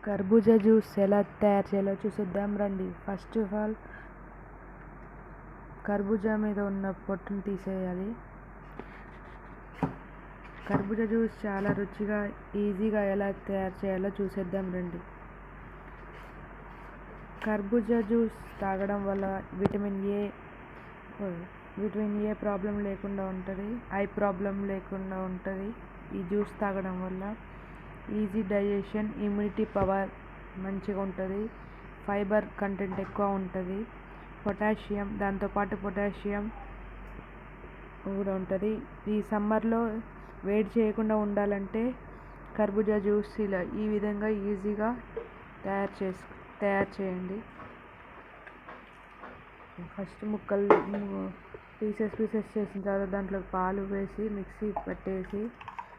కర్బూజా జ్యూస్ ఎలా తయారు చేయాలో చూసేద్దాం రండి. ఫస్ట్ ఆఫ్ ఆల్ కర్బూజా మీద ఉన్న పొట్టును తీసేయాలి. కర్బూజా జ్యూస్ చాలా రుచిగా ఈజీగా ఎలా తయారు చేయాలో చూసేద్దాం రండి. కర్బూజా జ్యూస్ తాగడం వల్ల విటమిన్ ఏ ప్రాబ్లం లేకుండా ఉంటుంది, ఐ ప్రాబ్లం లేకుండా ఉంటుంది. ఈ జ్యూస్ తాగడం వల్ల ఈజీ డైజెషన్, ఇమ్యూనిటీ పవర్ మంచిగా ఉంటుంది, ఫైబర్ కంటెంట్ ఎక్కువ ఉంటుంది, దాంతోపాటు పొటాషియం కూడా ఉంటుంది. ఈ సమ్మర్లో వేడి చేయకుండా ఉండాలంటే కర్బూజా జ్యూస్ ఈ విధంగా ఈజీగా తయారు చేయండి. ఫస్ట్ ముక్కలు పీసెస్ చేసిన తర్వాత దాంట్లో పాలు వేసి మిక్సీ పట్టేసి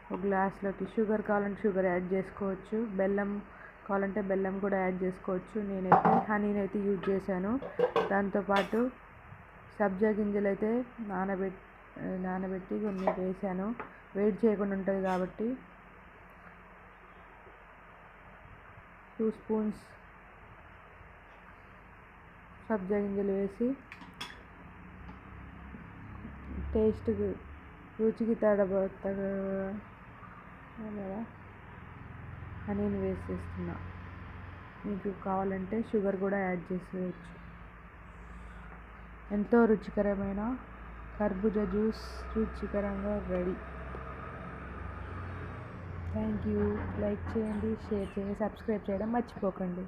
ఒక గ్లాస్లోకి షుగర్ కావాలంటే షుగర్ యాడ్ చేసుకోవచ్చు, బెల్లం కావాలంటే బెల్లం కూడా యాడ్ చేసుకోవచ్చు. నేనైతే హనీనైతే యూజ్ చేశాను. దాంతోపాటు సబ్జా గింజలు అయితే నానబెట్టి కొన్ని వేసాను, వేడి చేయకుండా ఉంటుంది కాబట్టి. 2 స్పూన్స్ సబ్జా గింజలు వేసి రుచికి హనీని వేసేస్తున్నా. మీకు కావాలంటే షుగర్ కూడా యాడ్ చేసుకోవచ్చు. ఎంతో రుచికరమైన కర్బూజా జ్యూస్ రుచికరంగా రెడీ. Thank you. లైక్ చేయండి, షేర్ చేయండి, సబ్స్క్రైబ్ చేయడం మర్చిపోకండి.